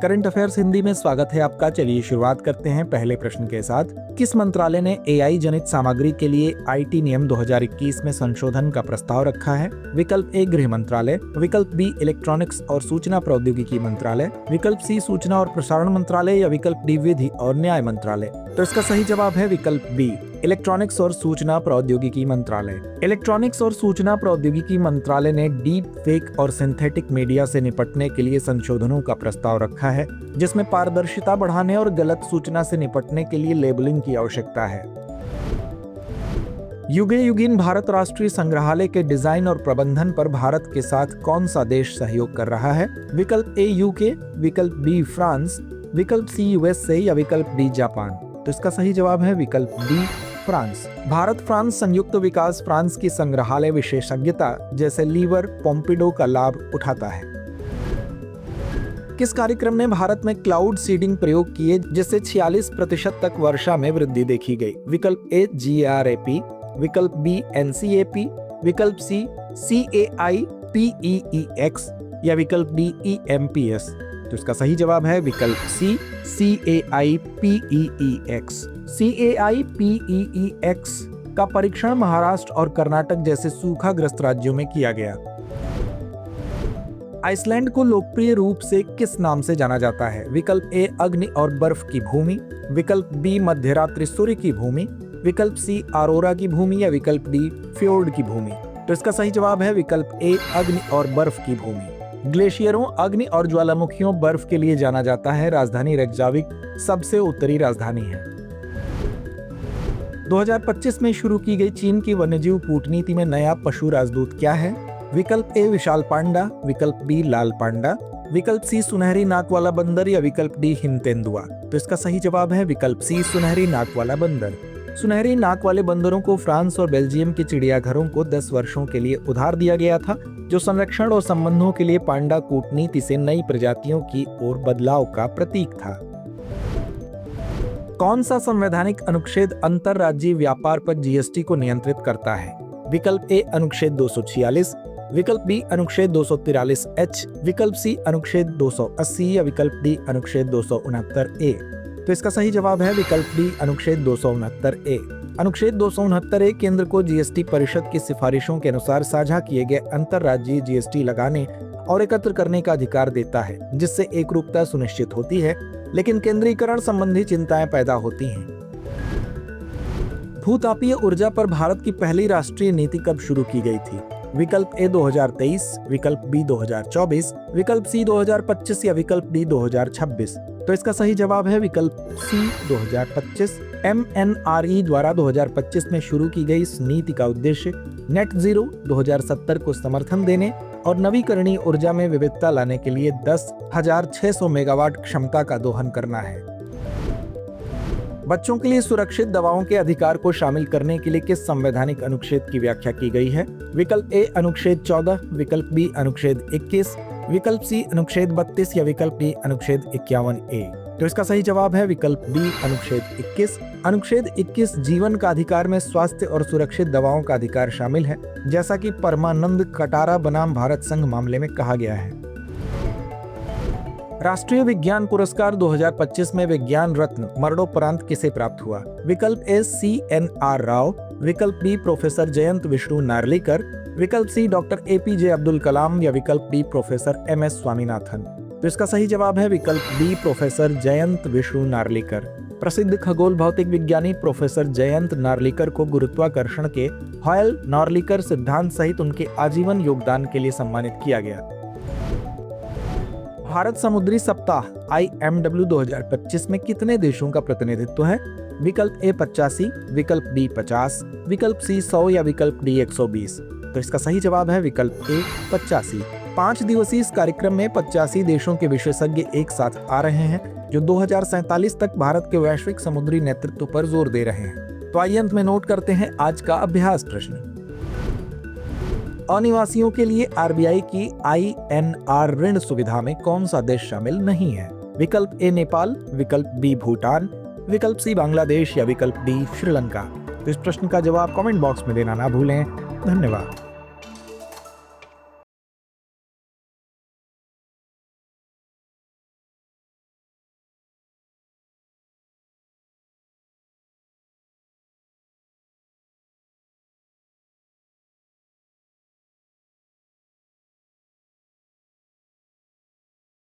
Current affairs Hindi में स्वागत है आपका। चलिए शुरुआत करते हैं पहले प्रश्न के साथ। किस मंत्रालय ने एआई जनित सामग्री के लिए आईटी नियम 2021 में संशोधन का प्रस्ताव रखा है? विकल्प ए गृह मंत्रालय, विकल्प बी इलेक्ट्रॉनिक्स और सूचना प्रौद्योगिकी मंत्रालय, विकल्प सी सूचना और प्रसारण मंत्रालय या विकल्प डी विधि और न्याय मंत्रालय। तो इसका सही जवाब है विकल्प बी इलेक्ट्रॉनिक्स और सूचना प्रौद्योगिकी मंत्रालय। इलेक्ट्रॉनिक्स और सूचना प्रौद्योगिकी मंत्रालय ने डीप फेक और सिंथेटिक मीडिया से निपटने के लिए संशोधनों का प्रस्ताव रखा है, जिसमें पारदर्शिता बढ़ाने और गलत सूचना से निपटने के लिए लेबलिंग की आवश्यकता है। युगे युगीन भारत राष्ट्रीय संग्रहालय के डिजाइन और प्रबंधन पर भारत के साथ कौन सा देश सहयोग कर रहा है? विकल्प ए यूके, विकल्प बी फ्रांस, विकल्प सी यूएसए या विकल्प डी जापान। तो इसका सही जवाब है विकल्प डी फ्रांस। भारत फ्रांस संयुक्त विकास फ्रांस की संग्रहालय विशेषज्ञता जैसे लीवर पोम्पिडो का लाभ उठाता है। किस कार्यक्रम ने भारत में क्लाउड सीडिंग प्रयोग किए जिससे 46% तक वर्षा में वृद्धि देखी गई? विकल्प ए GRAP, विकल्प बी NCAP, विकल्प सी CAIPEEX या विकल्प डी EMPS। तो इसका सही जवाब है विकल्प सी CAIPEEX। CAIPEEX का परीक्षण महाराष्ट्र और कर्नाटक जैसे सूखाग्रस्त राज्यों में किया गया। आइसलैंड को लोकप्रिय रूप से किस नाम से जाना जाता है? विकल्प ए अग्नि और बर्फ की भूमि, विकल्प बी मध्यरात्रि सूर्य की भूमि, विकल्प सी अरोरा की भूमि या विकल्प डी फ्योर्ड की भूमि। तो इसका सही जवाब है विकल्प ए अग्नि और बर्फ की भूमि। ग्लेशियरों, अग्नि और ज्वालामुखियों बर्फ के लिए जाना जाता है। राजधानी रेकजाविक सबसे उत्तरी राजधानी है। 2025 में शुरू की गई चीन की वन्यजीव कूटनीति में नया पशु राजदूत क्या है? विकल्प ए विशाल पांडा, विकल्प बी लाल पांडा, विकल्प सी सुनहरी नाक वाला बंदर या विकल्प डी हिम तेंदुआ। तो इसका सही जवाब है विकल्प सी सुनहरी नाक वाला बंदर। सुनहरी नाक वाले बंदरों को फ्रांस और बेल्जियम के चिड़ियाघरों को 10 वर्षों के लिए उधार दिया गया था, जो संरक्षण और संबंधों के लिए पांडा कूटनीति से नई प्रजातियों की ओर बदलाव का प्रतीक था। कौन सा संवैधानिक अनुच्छेद अंतरराज्यीय व्यापार पर जीएसटी को नियंत्रित करता है? विकल्प ए अनुच्छेद 246, विकल्प बी अनुच्छेद 243H, विकल्प सी अनुच्छेद 280 या विकल्प डी अनुच्छेद 269A। तो इसका सही जवाब है विकल्प डी अनुच्छेद 269A। अनुच्छेद 269A केंद्र को जीएसटी परिषद की सिफारिशों के अनुसार साझा किए गए अंतरराज्यीय जीएसटी लगाने और एकत्र करने का अधिकार देता है, जिससे एकरूपता सुनिश्चित होती है, लेकिन केंद्रीकरण संबंधी चिंताएं पैदा होती हैं। भूतापीय ऊर्जा पर भारत की पहली राष्ट्रीय नीति कब शुरू की गई थी? विकल्प ए 2023, विकल्प बी 2024, विकल्प सी 2025 या विकल्प डी 2026। तो इसका सही जवाब है विकल्प सी 2025। MNRE द्वारा 2025 में शुरू की गई इस नीति का उद्देश्य नेट जीरो 2070 को समर्थन देने और नवीकरणीय ऊर्जा में विविधता लाने के लिए 10,600 मेगावाट क्षमता का दोहन करना है। बच्चों के लिए सुरक्षित दवाओं के अधिकार को शामिल करने के लिए किस संवैधानिक अनुच्छेद की व्याख्या की गई है? विकल्प ए अनुच्छेद 14, विकल्प बी अनुच्छेद 21, विकल्प सी अनुच्छेद 32 या विकल्प डी अनुच्छेद 51A। तो इसका सही जवाब है विकल्प बी अनुच्छेद 21। अनुच्छेद 21 जीवन का अधिकार में स्वास्थ्य और सुरक्षित दवाओं का अधिकार शामिल है, जैसा कि परमानंद कटारा बनाम भारत संघ मामले में कहा गया है। राष्ट्रीय विज्ञान पुरस्कार 2025 में विज्ञान रत्न मरणोपरांत किसे प्राप्त हुआ? विकल्प ए CNR राव, विकल्प बी प्रोफेसर जयंत विष्णु नार्लिकर, विकल्प सी डॉक्टर APJ अब्दुल कलाम या विकल्प डी प्रोफेसर MS स्वामीनाथन। तो इसका सही जवाब है विकल्प बी प्रोफेसर जयंत विष्णु नार्लिकर। प्रसिद्ध खगोल भौतिक विज्ञानी प्रोफेसर जयंत नार्लिकर को गुरुत्वाकर्षण के हॉयल-नार्लिकर सिद्धांत सहित उनके आजीवन योगदान के लिए सम्मानित किया गया। भारत समुद्री सप्ताह IMW 2025 में कितने देशों का प्रतिनिधित्व है? विकल्प ए 85, विकल्प बी 50, विकल्प सी 100 या विकल्प डी 120। तो इसका सही जवाब है विकल्प ए 85। 5 दिवसीय इस कार्यक्रम में 85 देशों के विशेषज्ञ एक साथ आ रहे हैं, जो 2047 तक भारत के वैश्विक समुद्री नेतृत्व पर जोर दे रहे हैं। तो आइए अंत में नोट करते हैं आज का अभ्यास प्रश्न। अनिवासियों के लिए RBI की INR ऋण सुविधा में कौन सा देश शामिल नहीं है? विकल्प ए नेपाल, विकल्प बी भूटान, विकल्प सी बांग्लादेश या विकल्प डी श्रीलंका। तो इस प्रश्न का जवाब कमेंट बॉक्स में देना ना भूलें। धन्यवाद।